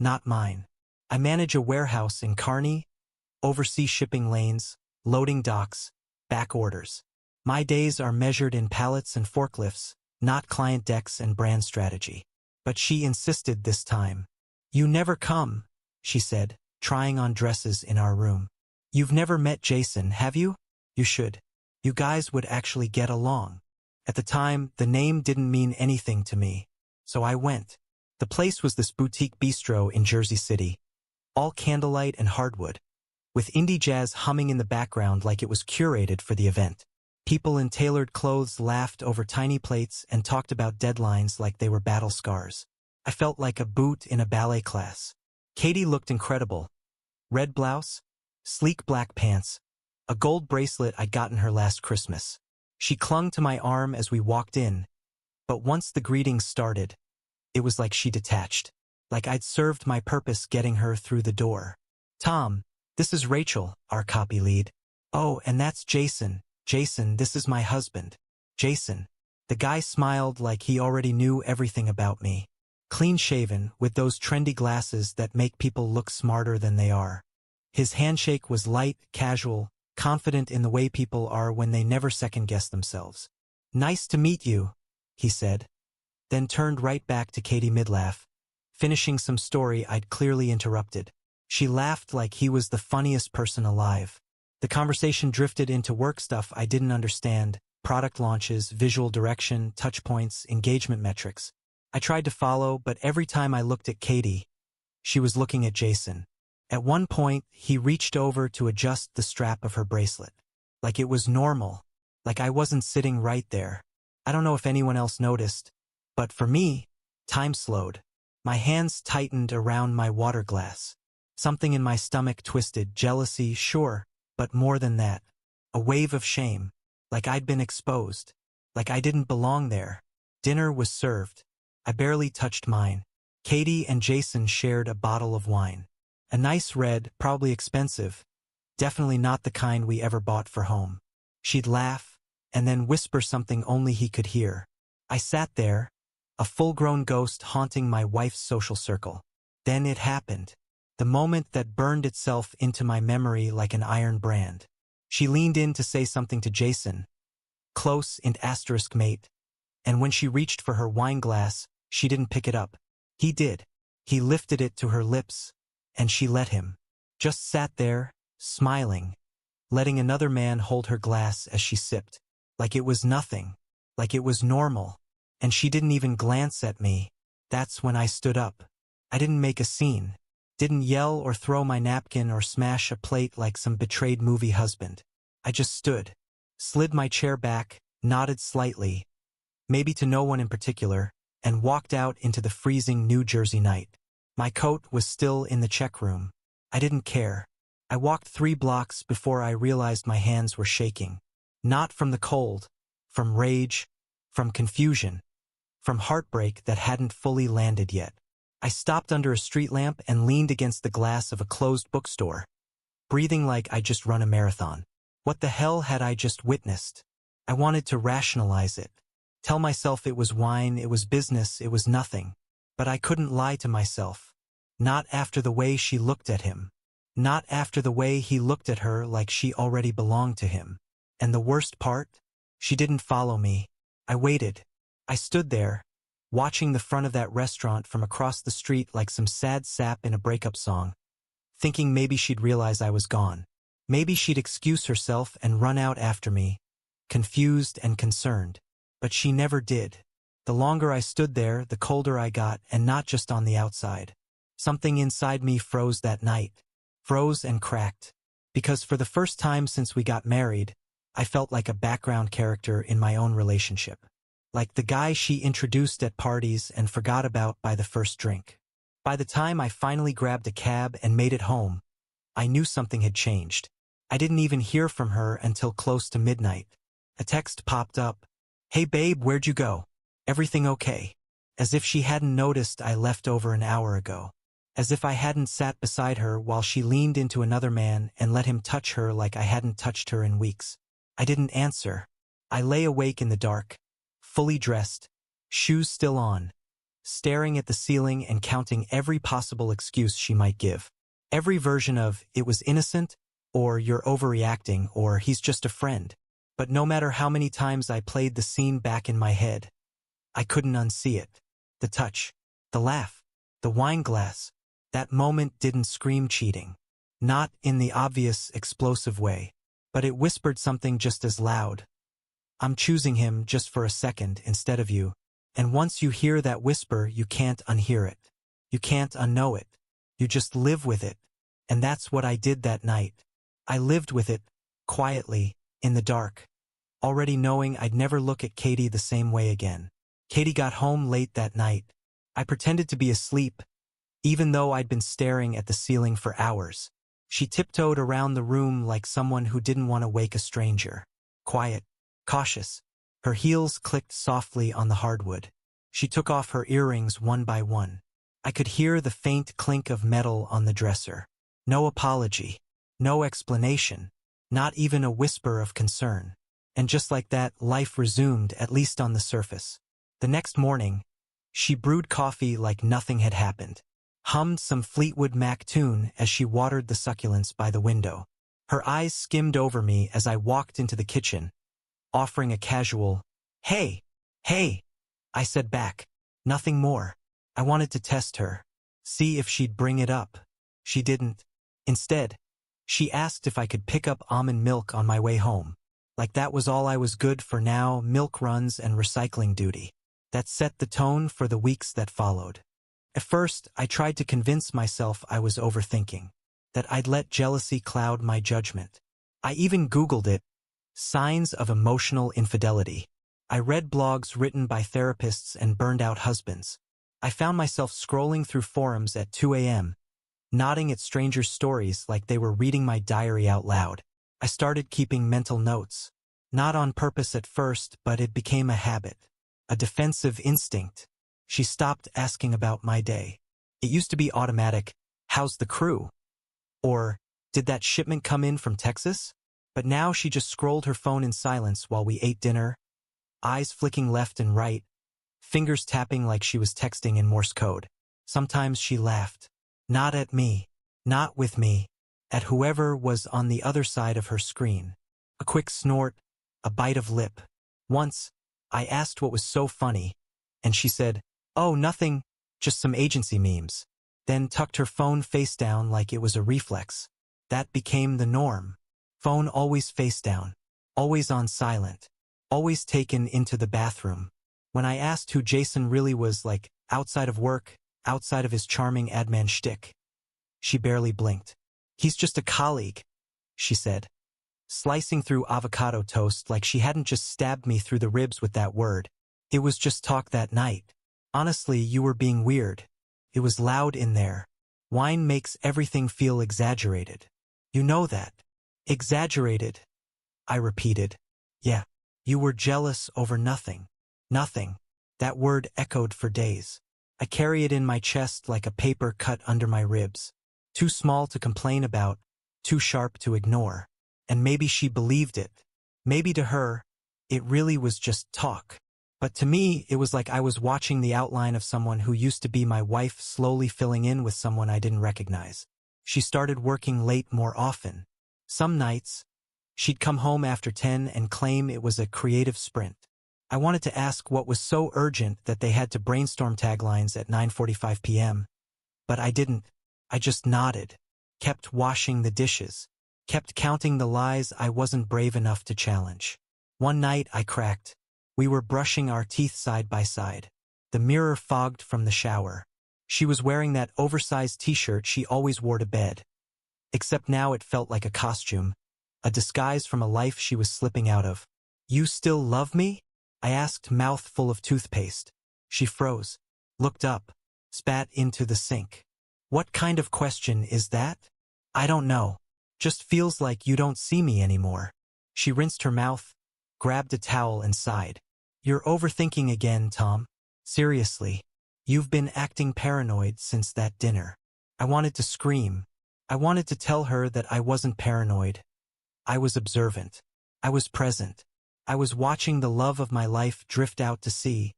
not mine. I manage a warehouse in Kearney, oversee shipping lanes, loading docks, back orders. My days are measured in pallets and forklifts, not client decks and brand strategy. But she insisted this time. You never come, she said, trying on dresses in our room. You've never met Jason, have you? You should. You guys would actually get along. At the time, the name didn't mean anything to me. So I went. The place was this boutique bistro in Jersey City. All candlelight and hardwood, with indie jazz humming in the background like it was curated for the event. People in tailored clothes laughed over tiny plates and talked about deadlines like they were battle scars. I felt like a boot in a ballet class. Katie looked incredible. Red blouse, sleek black pants, a gold bracelet I'd gotten her last Christmas. She clung to my arm as we walked in, but once the greetings started, it was like she detached, like I'd served my purpose getting her through the door. Tom, this is Rachel, our copy lead. Oh, and that's Jason. Jason, this is my husband. Jason. The guy smiled like he already knew everything about me. Clean-shaven, with those trendy glasses that make people look smarter than they are. His handshake was light, casual, confident in the way people are when they never second-guess themselves. Nice to meet you, he said, then turned right back to Katie mid-laugh, finishing some story I'd clearly interrupted. She laughed like he was the funniest person alive. The conversation drifted into work stuff I didn't understand, product launches, visual direction, touchpoints, engagement metrics. I tried to follow, but every time I looked at Katie, she was looking at Jason. At one point, he reached over to adjust the strap of her bracelet. Like it was normal. Like I wasn't sitting right there. I don't know if anyone else noticed, but for me, time slowed. My hands tightened around my water glass. Something in my stomach twisted, jealousy, sure, but more than that. A wave of shame. Like I'd been exposed. Like I didn't belong there. Dinner was served. I barely touched mine. Katie and Jason shared a bottle of wine. A nice red, probably expensive. Definitely not the kind we ever bought for home. She'd laugh, and then whisper something only he could hear. I sat there, a full-grown ghost haunting my wife's social circle. Then it happened. The moment that burned itself into my memory like an iron brand. She leaned in to say something to Jason. Close int asterisk mate. And when she reached for her wine glass, she didn't pick it up. He did. He lifted it to her lips, and she let him. Just sat there, smiling, letting another man hold her glass as she sipped. Like it was nothing. Like it was normal. And she didn't even glance at me. That's when I stood up. I didn't make a scene. Didn't yell or throw my napkin or smash a plate like some betrayed movie husband. I just stood, slid my chair back, nodded slightly, maybe to no one in particular, and walked out into the freezing New Jersey night. My coat was still in the check room. I didn't care. I walked 3 blocks before I realized my hands were shaking. Not from the cold, from rage, from confusion, from heartbreak that hadn't fully landed yet. I stopped under a street lamp and leaned against the glass of a closed bookstore, breathing like I'd just run a marathon. What the hell had I just witnessed? I wanted to rationalize it. Tell myself it was wine, it was business, it was nothing. But I couldn't lie to myself. Not after the way she looked at him. Not after the way he looked at her like she already belonged to him. And the worst part? She didn't follow me. I waited. I stood there, watching the front of that restaurant from across the street like some sad sap in a breakup song, thinking maybe she'd realize I was gone. Maybe she'd excuse herself and run out after me, confused and concerned. But she never did. The longer I stood there, the colder I got, and not just on the outside. Something inside me froze that night. Froze and cracked. Because for the first time since we got married, I felt like a background character in my own relationship. Like the guy she introduced at parties and forgot about by the first drink. By the time I finally grabbed a cab and made it home, I knew something had changed. I didn't even hear from her until close to midnight. A text popped up. Hey babe, where'd you go? Everything okay? As if she hadn't noticed I left over an hour ago. As if I hadn't sat beside her while she leaned into another man and let him touch her like I hadn't touched her in weeks. I didn't answer. I lay awake in the dark, fully dressed, shoes still on, staring at the ceiling and counting every possible excuse she might give. Every version of, it was innocent, or you're overreacting, or he's just a friend. But no matter how many times I played the scene back in my head, I couldn't unsee it. The touch, the laugh, the wine glass. That moment didn't scream cheating. Not in the obvious, explosive way. But it whispered something just as loud. I'm choosing him just for a second instead of you. And once you hear that whisper, you can't unhear it. You can't unknow it. You just live with it. And that's what I did that night. I lived with it, quietly, in the dark, already knowing I'd never look at Katie the same way again. Katie got home late that night. I pretended to be asleep, even though I'd been staring at the ceiling for hours. She tiptoed around the room like someone who didn't want to wake a stranger. Quiet, cautious. Her heels clicked softly on the hardwood. She took off her earrings one by one. I could hear the faint clink of metal on the dresser. No apology. No explanation. Not even a whisper of concern. And just like that, life resumed, at least on the surface. The next morning, she brewed coffee like nothing had happened. Hummed some Fleetwood Mac tune as she watered the succulents by the window. Her eyes skimmed over me as I walked into the kitchen, offering a casual, "Hey, hey," I said back. Nothing more. I wanted to test her, see if she'd bring it up. She didn't. Instead, she asked if I could pick up almond milk on my way home. Like that was all I was good for now, milk runs and recycling duty. That set the tone for the weeks that followed. At first, I tried to convince myself I was overthinking, that I'd let jealousy cloud my judgment. I even Googled it, signs of emotional infidelity. I read blogs written by therapists and burned-out husbands. I found myself scrolling through forums at 2 a.m., nodding at strangers' stories like they were reading my diary out loud. I started keeping mental notes. Not on purpose at first, but it became a habit, a defensive instinct. She stopped asking about my day. It used to be automatic, "How's the crew?" Or, "Did that shipment come in from Texas?" But now she just scrolled her phone in silence while we ate dinner, eyes flicking left and right, fingers tapping like she was texting in Morse code. Sometimes she laughed. Not at me, not with me, at whoever was on the other side of her screen. A quick snort, a bite of lip. Once, I asked what was so funny, and she said, "Oh, nothing, just some agency memes." Then tucked her phone face down like it was a reflex. That became the norm. Phone always face down, always on silent, always taken into the bathroom. When I asked who Jason really was like, outside of work, outside of his charming adman shtick, she barely blinked. "He's just a colleague," she said, slicing through avocado toast like she hadn't just stabbed me through the ribs with that word. "It was just talk that night. Honestly, you were being weird. It was loud in there. Wine makes everything feel exaggerated. You know that." "Exaggerated," I repeated. "Yeah, you were jealous over nothing." Nothing. That word echoed for days. I carry it in my chest like a paper cut under my ribs. Too small to complain about, too sharp to ignore. And maybe she believed it. Maybe to her, it really was just talk. But to me, it was like I was watching the outline of someone who used to be my wife slowly filling in with someone I didn't recognize. She started working late more often. Some nights, she'd come home after 10 and claim it was a creative sprint. I wanted to ask what was so urgent that they had to brainstorm taglines at 9:45 p.m. But I didn't. I just nodded, kept washing the dishes, kept counting the lies I wasn't brave enough to challenge. One night I cracked. We were brushing our teeth side by side. The mirror fogged from the shower. She was wearing that oversized t-shirt she always wore to bed. Except now it felt like a costume, a disguise from a life she was slipping out of. "You still love me?" I asked, mouth full of toothpaste. She froze, looked up, spat into the sink. "What kind of question is that?" "I don't know. Just feels like you don't see me anymore." She rinsed her mouth, grabbed a towel and sighed. "You're overthinking again, Tom. Seriously. You've been acting paranoid since that dinner." I wanted to scream. I wanted to tell her that I wasn't paranoid. I was observant. I was present. I was watching the love of my life drift out to sea,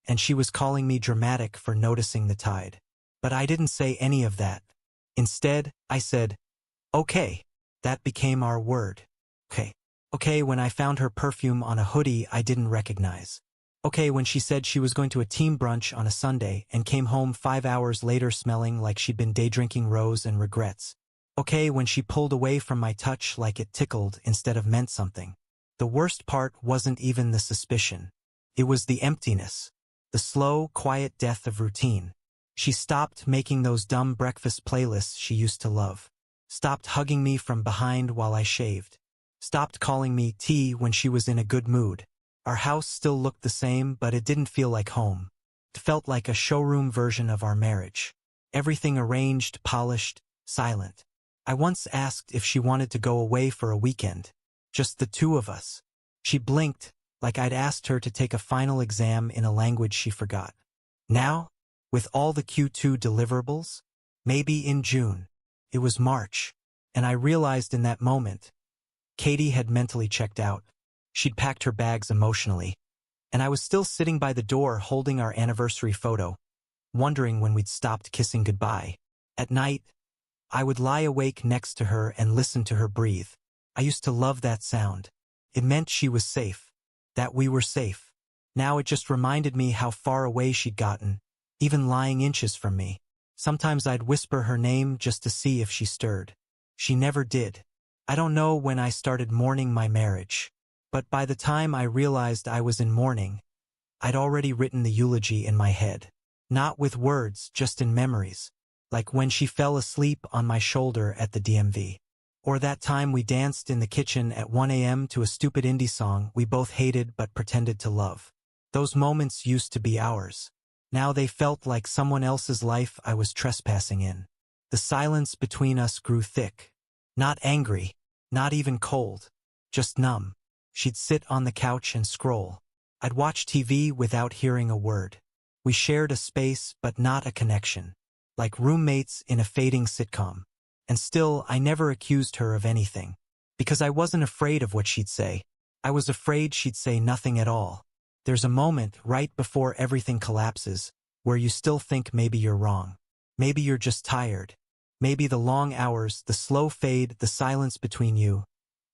and she was calling me dramatic for noticing the tide. But I didn't say any of that. Instead, I said, okay. That became our word. Okay. Okay, when I found her perfume on a hoodie I didn't recognize. Okay, when she said she was going to a team brunch on a Sunday and came home 5 hours later smelling like she'd been day-drinking rose and regrets. Okay, when she pulled away from my touch like it tickled instead of meant something. The worst part wasn't even the suspicion. It was the emptiness. The slow, quiet death of routine. She stopped making those dumb breakfast playlists she used to love. Stopped hugging me from behind while I shaved. Stopped calling me T when she was in a good mood. Our house still looked the same, but it didn't feel like home. It felt like a showroom version of our marriage. Everything arranged, polished, silent. I once asked if she wanted to go away for a weekend. Just the two of us. She blinked, like I'd asked her to take a final exam in a language she forgot. Now, with all the Q2 deliverables, maybe in June. It was March, and I realized in that moment, Katie had mentally checked out. She'd packed her bags emotionally, and I was still sitting by the door holding our anniversary photo, wondering when we'd stopped kissing goodbye. At night, I would lie awake next to her and listen to her breathe. I used to love that sound. It meant she was safe, that we were safe. Now it just reminded me how far away she'd gotten, even lying inches from me. Sometimes I'd whisper her name just to see if she stirred. She never did. I don't know when I started mourning my marriage, but by the time I realized I was in mourning, I'd already written the eulogy in my head. Not with words, just in memories. Like when she fell asleep on my shoulder at the DMV. Or that time we danced in the kitchen at 1 a.m. to a stupid indie song we both hated but pretended to love. Those moments used to be ours. Now they felt like someone else's life I was trespassing in. The silence between us grew thick. Not angry, not even cold, just numb. She'd sit on the couch and scroll. I'd watch TV without hearing a word. We shared a space but not a connection. Like roommates in a fading sitcom. And still, I never accused her of anything. Because I wasn't afraid of what she'd say. I was afraid she'd say nothing at all. There's a moment right before everything collapses where you still think maybe you're wrong. Maybe you're just tired. Maybe the long hours, the slow fade, the silence between you.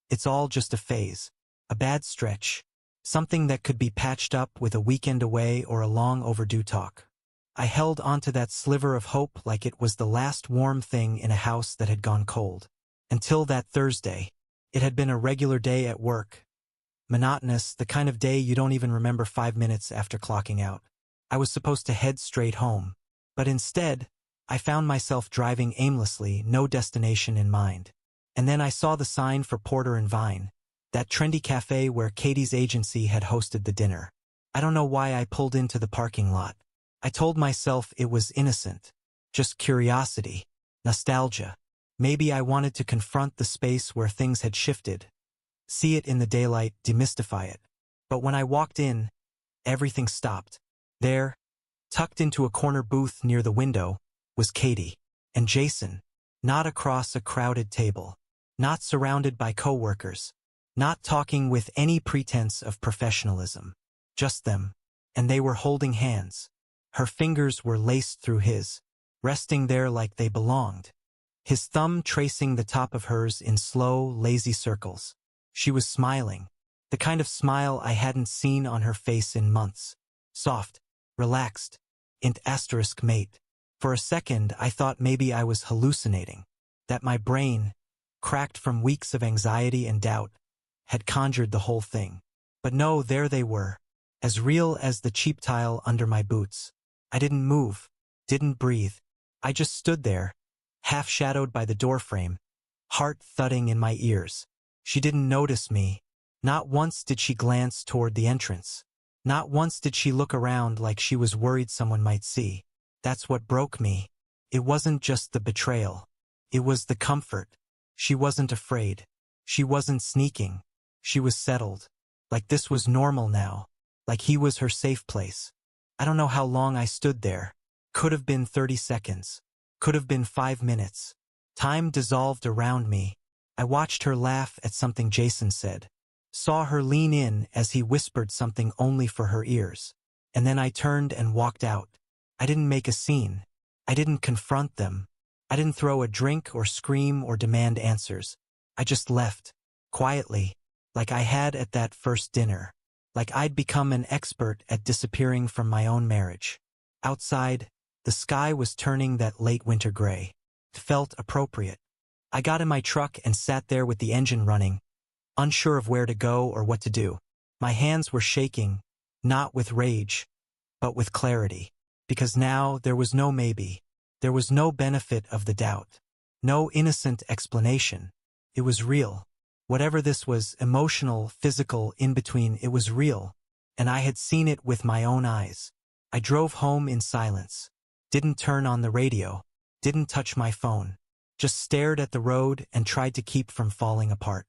It's all just a phase. A bad stretch. Something that could be patched up with a weekend away or a long overdue talk. I held onto that sliver of hope like it was the last warm thing in a house that had gone cold. Until that Thursday. It had been a regular day at work. Monotonous, the kind of day you don't even remember 5 minutes after clocking out. I was supposed to head straight home. But instead, I found myself driving aimlessly, no destination in mind. And then I saw the sign for Porter and Vine, that trendy cafe where Katie's agency had hosted the dinner. I don't know why I pulled into the parking lot. I told myself it was innocent. Just curiosity. Nostalgia. Maybe I wanted to confront the space where things had shifted. See it in the daylight, demystify it. But when I walked in, everything stopped. There, tucked into a corner booth near the window, was Katie. And Jason. Not across a crowded table. Not surrounded by coworkers. Not talking with any pretense of professionalism. Just them. And they were holding hands. Her fingers were laced through his, resting there like they belonged. His thumb tracing the top of hers in slow, lazy circles. She was smiling. The kind of smile I hadn't seen on her face in months. Soft, relaxed, *mate. For a second I thought maybe I was hallucinating. That my brain, cracked from weeks of anxiety and doubt, had conjured the whole thing. But no, there they were. As real as the cheap tile under my boots. I didn't move, didn't breathe. I just stood there, half shadowed by the doorframe, heart thudding in my ears. She didn't notice me. Not once did she glance toward the entrance. Not once did she look around like she was worried someone might see. That's what broke me. It wasn't just the betrayal. It was the comfort. She wasn't afraid. She wasn't sneaking. She was settled. Like this was normal now. Like he was her safe place. I don't know how long I stood there. Could have been 30 seconds. Could have been 5 minutes. Time dissolved around me. I watched her laugh at something Jason said. Saw her lean in as he whispered something only for her ears. And then I turned and walked out. I didn't make a scene. I didn't confront them. I didn't throw a drink or scream or demand answers. I just left, quietly, like I had at that first dinner. Like I'd become an expert at disappearing from my own marriage. Outside, the sky was turning that late winter gray. It felt appropriate. I got in my truck and sat there with the engine running, unsure of where to go or what to do. My hands were shaking, not with rage, but with clarity. Because now there was no maybe. There was no benefit of the doubt. No innocent explanation. It was real. Whatever this was, emotional, physical, in between, it was real. And I had seen it with my own eyes. I drove home in silence. Didn't turn on the radio. Didn't touch my phone. Just stared at the road and tried to keep from falling apart.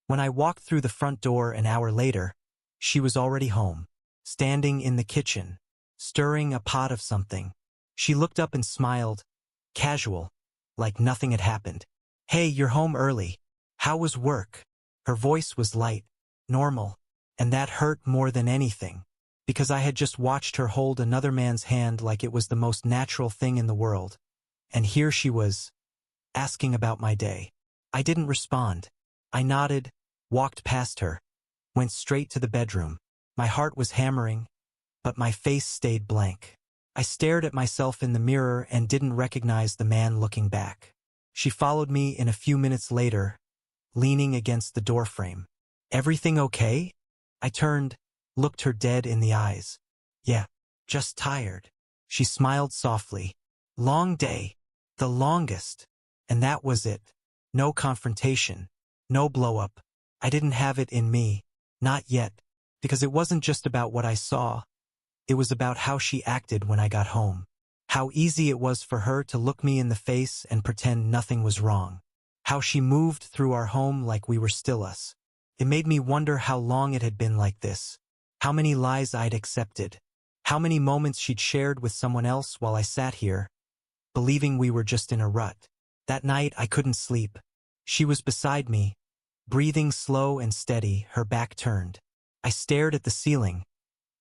When I walked through the front door an hour later, she was already home, standing in the kitchen, stirring a pot of something. She looked up and smiled, casual, like nothing had happened. "Hey, you're home early. How was work?" Her voice was light, normal, and that hurt more than anything, because I had just watched her hold another man's hand like it was the most natural thing in the world. And here she was, asking about my day. I didn't respond. I nodded, walked past her, went straight to the bedroom. My heart was hammering, but my face stayed blank. I stared at myself in the mirror and didn't recognize the man looking back. She followed me in a few minutes later, leaning against the doorframe. "Everything okay?" I turned, looked her dead in the eyes. "Yeah, just tired." She smiled softly. "Long day. The longest." And that was it. No confrontation. No blow-up. I didn't have it in me. Not yet. Because it wasn't just about what I saw. It was about how she acted when I got home. How easy it was for her to look me in the face and pretend nothing was wrong. How she moved through our home like we were still us. It made me wonder how long it had been like this. How many lies I'd accepted. How many moments she'd shared with someone else while I sat here, believing we were just in a rut. That night I couldn't sleep. She was beside me, breathing slow and steady, her back turned. I stared at the ceiling,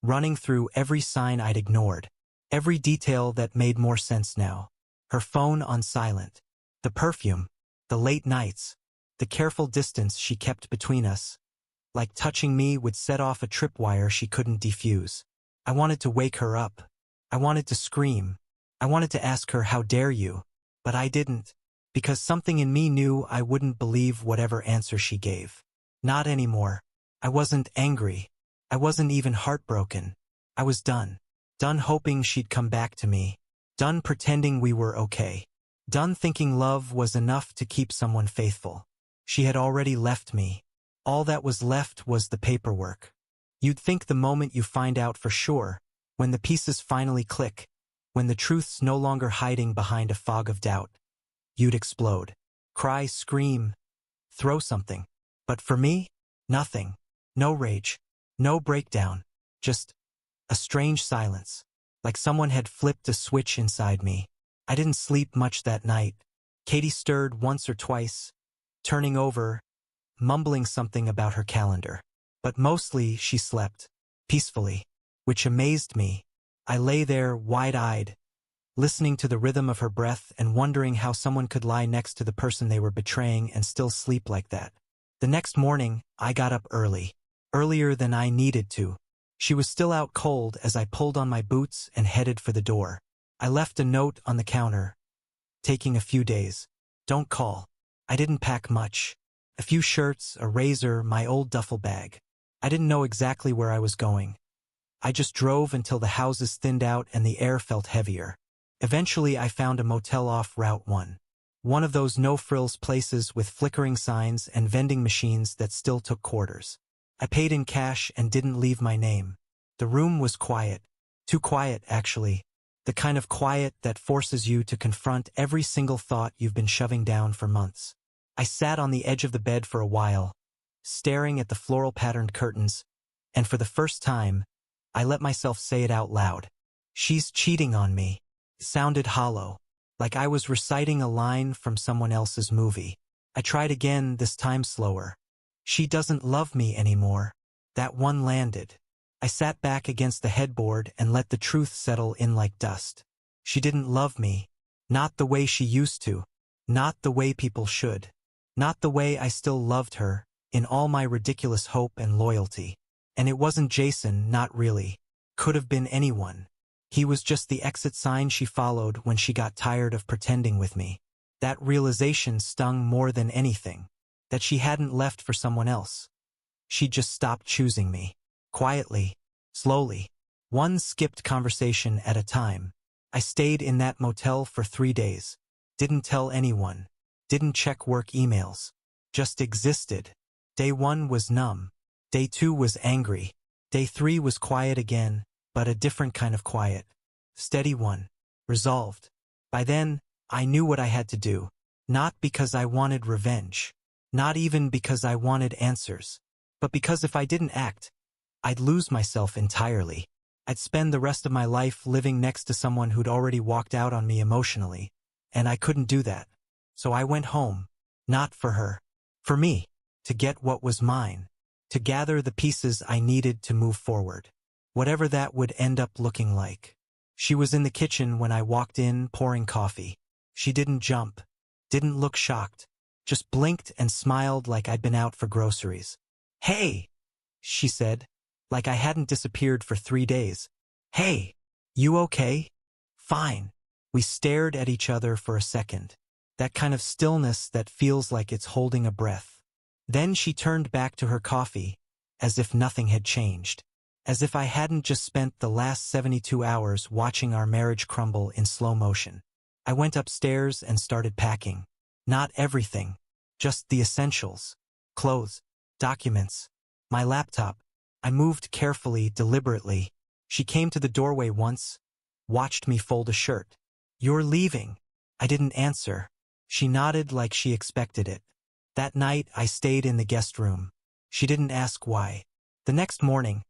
running through every sign I'd ignored, every detail that made more sense now. Her phone on silent, the perfume, the late nights, the careful distance she kept between us. Like touching me would set off a tripwire she couldn't defuse. I wanted to wake her up. I wanted to scream. I wanted to ask her, "How dare you?" But I didn't, because something in me knew I wouldn't believe whatever answer she gave. Not anymore. I wasn't angry. I wasn't even heartbroken. I was done. Done hoping she'd come back to me. Done pretending we were okay. Done thinking love was enough to keep someone faithful. She had already left me. All that was left was the paperwork. You'd think the moment you find out for sure, when the pieces finally click, when the truth's no longer hiding behind a fog of doubt, you'd explode. Cry, scream, throw something. But for me, nothing. No rage. No breakdown. Just a strange silence. Like someone had flipped a switch inside me. I didn't sleep much that night. Katie stirred once or twice, turning over, mumbling something about her calendar. But mostly she slept, peacefully, which amazed me. I lay there wide-eyed, listening to the rhythm of her breath and wondering how someone could lie next to the person they were betraying and still sleep like that. The next morning, I got up early. Earlier than I needed to. She was still out cold as I pulled on my boots and headed for the door. I left a note on the counter. Taking a few days. Don't call. I didn't pack much. A few shirts, a razor, my old duffel bag. I didn't know exactly where I was going. I just drove until the houses thinned out and the air felt heavier. Eventually I found a motel off Route 1. One of those no-frills places with flickering signs and vending machines that still took quarters. I paid in cash and didn't leave my name. The room was quiet. Too quiet, actually. The kind of quiet that forces you to confront every single thought you've been shoving down for months. I sat on the edge of the bed for a while, staring at the floral-patterned curtains, and for the first time, I let myself say it out loud. "She's cheating on me." It sounded hollow, like I was reciting a line from someone else's movie. I tried again, this time slower. "She doesn't love me anymore." That one landed. I sat back against the headboard and let the truth settle in like dust. She didn't love me. Not the way she used to. Not the way people should. Not the way I still loved her, in all my ridiculous hope and loyalty. And it wasn't Jason, not really. Could have been anyone. He was just the exit sign she followed when she got tired of pretending with me. That realization stung more than anything. That she hadn't left for someone else. She just stopped choosing me. Quietly. Slowly. One skipped conversation at a time. I stayed in that motel for 3 days. Didn't tell anyone. Didn't check work emails. Just existed. Day 1 was numb. Day 2 was angry. Day 3 was quiet again, but a different kind of quiet. Steady one. Resolved. By then, I knew what I had to do. Not because I wanted revenge. Not even because I wanted answers. But because if I didn't act, I'd lose myself entirely. I'd spend the rest of my life living next to someone who'd already walked out on me emotionally. And I couldn't do that. So I went home. Not for her. For me. To get what was mine. To gather the pieces I needed to move forward. Whatever that would end up looking like. She was in the kitchen when I walked in, pouring coffee. She didn't jump. Didn't look shocked. Just blinked and smiled like I'd been out for groceries. "Hey," she said, like I hadn't disappeared for 3 days. "Hey, you okay?" "Fine." We stared at each other for a second. That kind of stillness that feels like it's holding a breath. Then she turned back to her coffee, as if nothing had changed. As if I hadn't just spent the last 72 hours watching our marriage crumble in slow motion. I went upstairs and started packing. Not everything. Just the essentials. Clothes. Documents. My laptop. I moved carefully, deliberately. She came to the doorway once, watched me fold a shirt. "You're leaving." I didn't answer. She nodded like she expected it. That night, I stayed in the guest room. She didn't ask why. The next morning,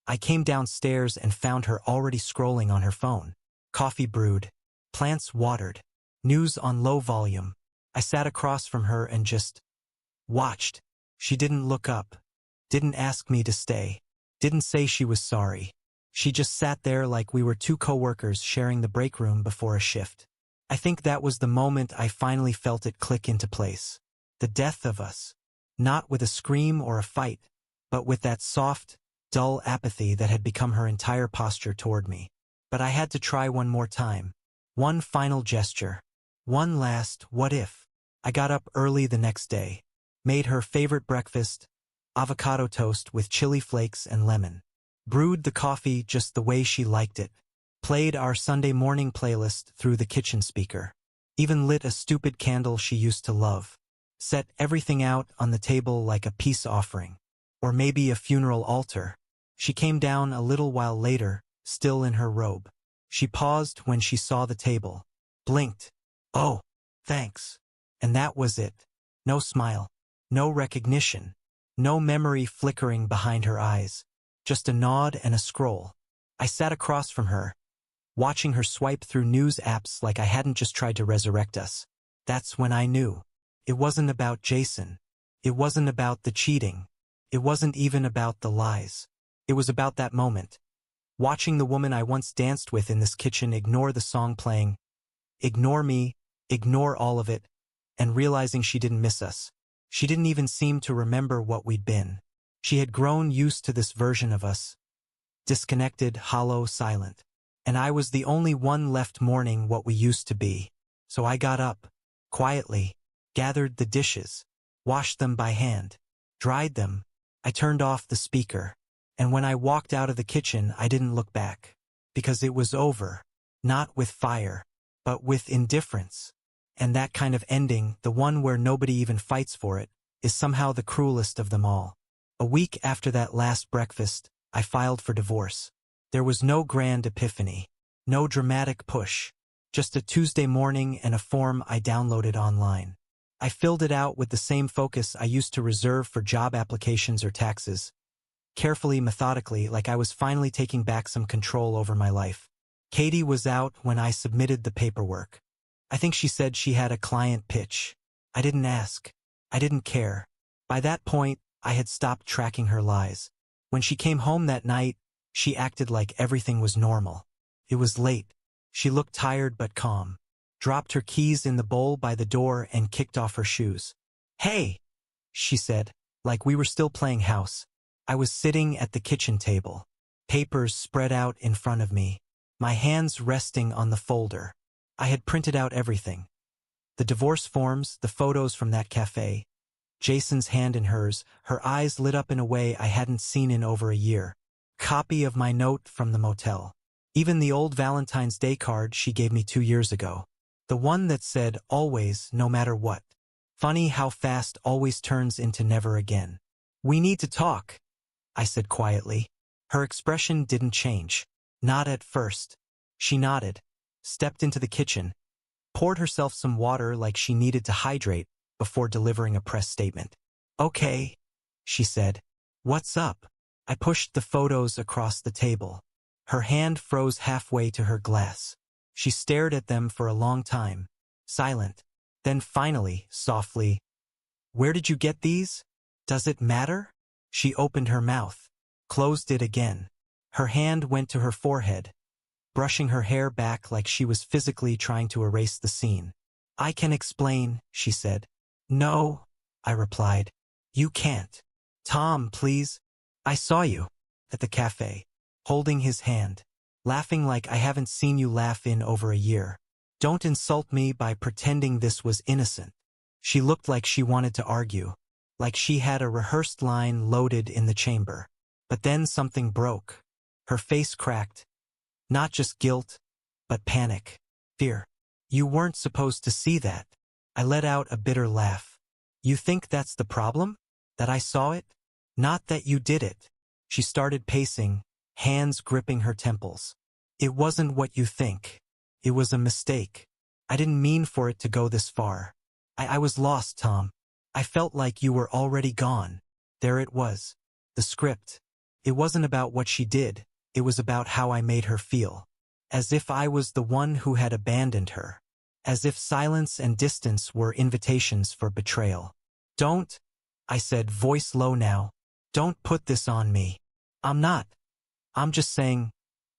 I came downstairs and found her already scrolling on her phone. Coffee brewed. Plants watered. News on low volume. I sat across from her and just watched. She didn't look up. Didn't ask me to stay. Didn't say she was sorry. She just sat there like we were two coworkers sharing the break room before a shift. I think that was the moment I finally felt it click into place. The death of us. Not with a scream or a fight, but with that soft, dull apathy that had become her entire posture toward me. But I had to try one more time. One final gesture. One last what if. I got up early the next day. Made her favorite breakfast, avocado toast with chili flakes and lemon. Brewed the coffee just the way she liked it. Played our Sunday morning playlist through the kitchen speaker. Even lit a stupid candle she used to love. Set everything out on the table like a peace offering. Or maybe a funeral altar. She came down a little while later, still in her robe. She paused when she saw the table. Blinked. "Oh, thanks." And that was it. No smile. No recognition. No memory flickering behind her eyes. Just a nod and a scroll. I sat across from her, watching her swipe through news apps like I hadn't just tried to resurrect us. That's when I knew. It wasn't about Jason. It wasn't about the cheating. It wasn't even about the lies. It was about that moment. Watching the woman I once danced with in this kitchen ignore the song playing, ignore me, ignore all of it, and realizing she didn't miss us. She didn't even seem to remember what we'd been. She had grown used to this version of us. Disconnected, hollow, silent. And I was the only one left mourning what we used to be. So I got up, quietly, gathered the dishes, washed them by hand, dried them. I turned off the speaker. And when I walked out of the kitchen, I didn't look back. Because it was over. Not with fire, but with indifference. And that kind of ending, the one where nobody even fights for it, is somehow the cruelest of them all. A week after that last breakfast, I filed for divorce. There was no grand epiphany. No dramatic push. Just a Tuesday morning and a form I downloaded online. I filled it out with the same focus I used to reserve for job applications or taxes. Carefully, methodically, like I was finally taking back some control over my life. Katie was out when I submitted the paperwork. I think she said she had a client pitch. I didn't ask. I didn't care. By that point, I had stopped tracking her lies. When she came home that night, She acted like everything was normal. It was late. She looked tired but calm. Dropped her keys in the bowl by the door and kicked off her shoes. "Hey," she said, like we were still playing house. I was sitting at the kitchen table. Papers spread out in front of me. My hands resting on the folder. I had printed out everything. The divorce forms, the photos from that cafe. Jason's hand in hers, her eyes lit up in a way I hadn't seen in over a year. Copy of my note from the motel. Even the old Valentine's Day card she gave me 2 years ago. The one that said, always, no matter what. Funny how fast always turns into never again. "We need to talk," I said quietly. Her expression didn't change. Not at first. She nodded, stepped into the kitchen, poured herself some water like she needed to hydrate before delivering a press statement. "Okay," she said. "What's up?" I pushed the photos across the table. Her hand froze halfway to her glass. She stared at them for a long time, silent. Then finally, softly, "Where did you get these? Does it matter?" She opened her mouth, closed it again. Her hand went to her forehead, brushing her hair back like she was physically trying to erase the scene. "I can explain," she said. "No," I replied. "You can't. Tom, please. I saw you at the cafe, holding his hand, laughing like I haven't seen you laugh in over a year. Don't insult me by pretending this was innocent." She looked like she wanted to argue, like she had a rehearsed line loaded in the chamber. But then something broke. Her face cracked. Not just guilt, but panic, fear. "You weren't supposed to see that." I let out a bitter laugh. "You think that's the problem? That I saw it? Not that you did it." She started pacing, hands gripping her temples. "It wasn't what you think. It was a mistake. I didn't mean for it to go this far. I was lost, Tom. I felt like you were already gone." There it was. The script. It wasn't about what she did. It was about how I made her feel. As if I was the one who had abandoned her. As if silence and distance were invitations for betrayal. "Don't," I said, voice low now. "Don't put this on me. I'm not. I'm just saying,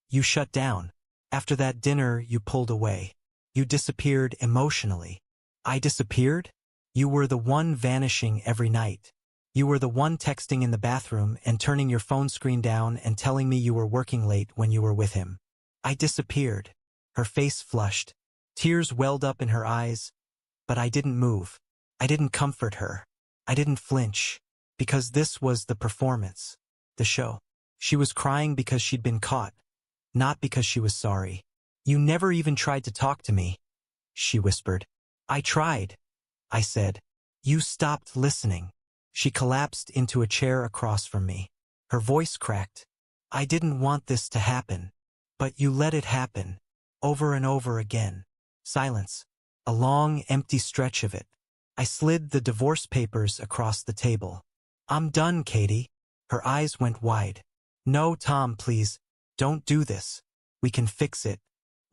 you shut down. After that dinner, you pulled away. You disappeared emotionally." "I disappeared?" "You were the one vanishing every night. You were the one texting in the bathroom and turning your phone screen down and telling me you were working late when you were with him." "I disappeared." Her face flushed. Tears welled up in her eyes. But I didn't move. I didn't comfort her. I didn't flinch. Because this was the performance. The show. She was crying because she'd been caught. Not because she was sorry. "You never even tried to talk to me," she whispered. "I tried," I said. "You stopped listening." She collapsed into a chair across from me. Her voice cracked. "I didn't want this to happen. But you let it happen. Over and over again." Silence. A long, empty stretch of it. I slid the divorce papers across the table. "I'm done, Katie." Her eyes went wide. "No, Tom, please. Don't do this. We can fix it.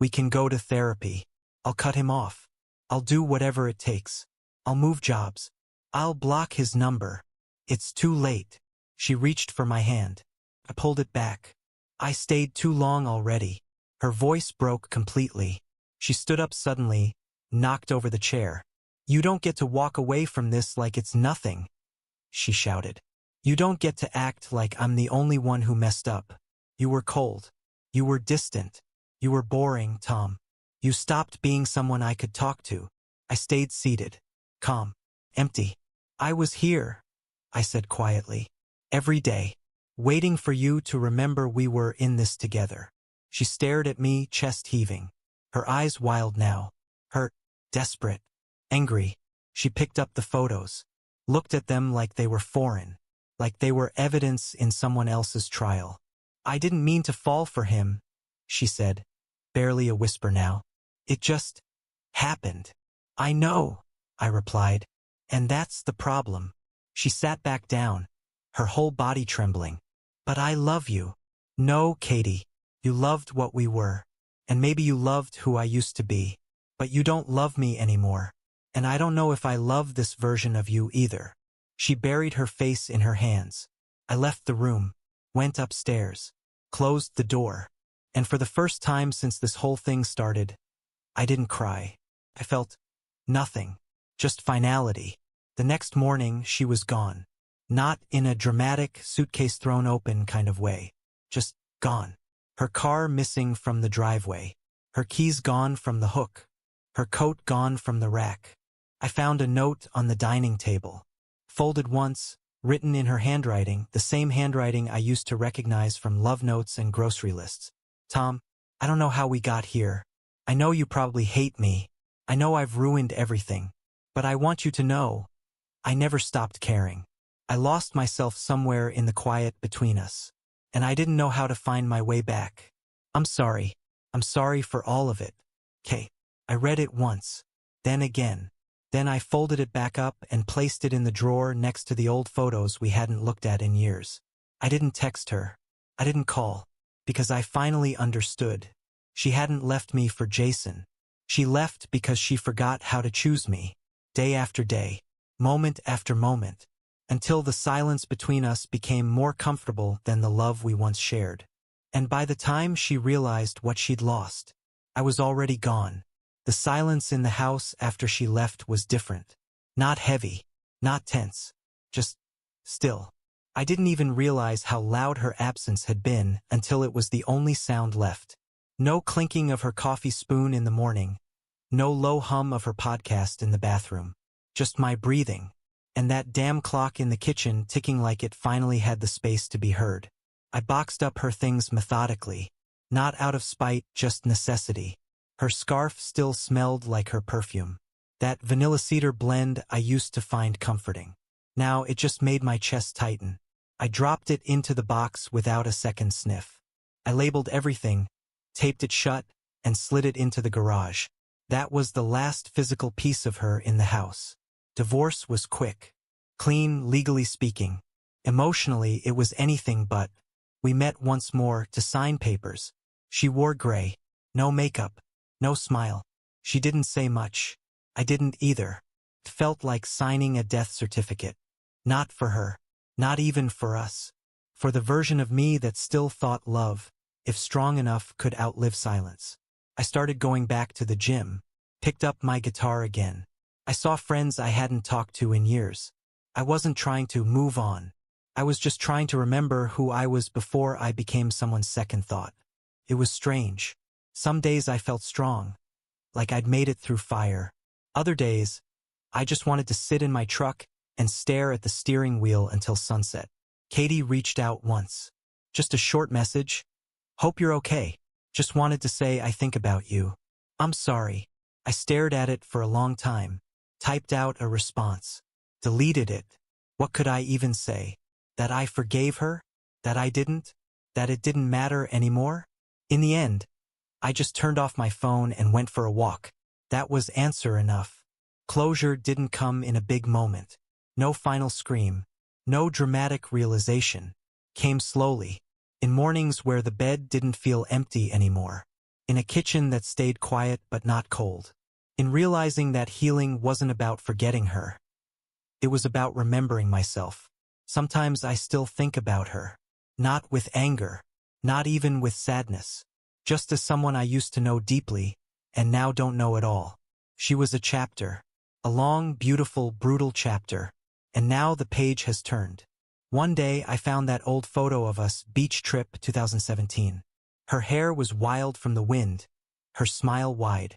We can go to therapy. I'll cut him off. I'll do whatever it takes. I'll move jobs. I'll block his number. It's too late." She reached for my hand. I pulled it back. "I stayed too long already." Her voice broke completely. She stood up suddenly, knocked over the chair. "You don't get to walk away from this like it's nothing," she shouted. "You don't get to act like I'm the only one who messed up. You were cold. You were distant. You were boring, Tom. You stopped being someone I could talk to." I stayed seated, calm, empty. "I was here," I said quietly, "every day, waiting for you to remember we were in this together." She stared at me, chest heaving. Her eyes wild now. Hurt, desperate, angry. She picked up the photos, looked at them like they were foreign, like they were evidence in someone else's trial. "I didn't mean to fall for him," she said, barely a whisper now. "It just happened." "I know," I replied. "And that's the problem." She sat back down, her whole body trembling. "But I love you." "No, Katie. You loved what we were. And maybe you loved who I used to be. But you don't love me anymore. And I don't know if I love this version of you either." She buried her face in her hands. I left the room, went upstairs, closed the door. And for the first time since this whole thing started, I didn't cry. I felt nothing, just finality. The next morning, she was gone. Not in a dramatic, suitcase thrown open kind of way. Just gone. Her car missing from the driveway. Her keys gone from the hook. Her coat gone from the rack. I found a note on the dining table. Folded once, written in her handwriting, the same handwriting I used to recognize from love notes and grocery lists. Tom, I don't know how we got here. I know you probably hate me. I know I've ruined everything. But I want you to know, I never stopped caring. I lost myself somewhere in the quiet between us. And I didn't know how to find my way back. I'm sorry. I'm sorry for all of it. Kay. I read it once. Then again. Then I folded it back up and placed it in the drawer next to the old photos we hadn't looked at in years. I didn't text her. I didn't call. Because I finally understood. She hadn't left me for Jason. She left because she forgot how to choose me. Day after day. Moment after moment. Until the silence between us became more comfortable than the love we once shared. And by the time she realized what she'd lost, I was already gone. The silence in the house after she left was different. Not heavy, not tense, just still. I didn't even realize how loud her absence had been until it was the only sound left. No clinking of her coffee spoon in the morning, no low hum of her podcast in the bathroom. Just my breathing, and that damn clock in the kitchen ticking like it finally had the space to be heard. I boxed up her things methodically, not out of spite, just necessity. Her scarf still smelled like her perfume. That vanilla cedar blend I used to find comforting. Now it just made my chest tighten. I dropped it into the box without a second sniff. I labeled everything, taped it shut, and slid it into the garage. That was the last physical piece of her in the house. Divorce was quick. Clean, legally speaking. Emotionally, it was anything but. We met once more to sign papers. She wore gray. No makeup. No smile. She didn't say much. I didn't either. It felt like signing a death certificate. Not for her. Not even for us. For the version of me that still thought love, if strong enough, could outlive silence. I started going back to the gym. Picked up my guitar again. I saw friends I hadn't talked to in years. I wasn't trying to move on. I was just trying to remember who I was before I became someone's second thought. It was strange. Some days I felt strong, like I'd made it through fire. Other days, I just wanted to sit in my truck and stare at the steering wheel until sunset. Katie reached out once. Just a short message. Hope you're okay. Just wanted to say I think about you. I'm sorry. I stared at it for a long time. Typed out a response. Deleted it. What could I even say? That I forgave her? That I didn't? That it didn't matter anymore? In the end, I just turned off my phone and went for a walk. That was answer enough. Closure didn't come in a big moment. No final scream. No dramatic realization. Came slowly. In mornings where the bed didn't feel empty anymore. In a kitchen that stayed quiet but not cold. In realizing that healing wasn't about forgetting her. It was about remembering myself. Sometimes I still think about her. Not with anger. Not even with sadness. Just as someone I used to know deeply, and now don't know at all. She was a chapter. A long, beautiful, brutal chapter. And now the page has turned. One day I found that old photo of us, beach trip 2017. Her hair was wild from the wind. Her smile wide.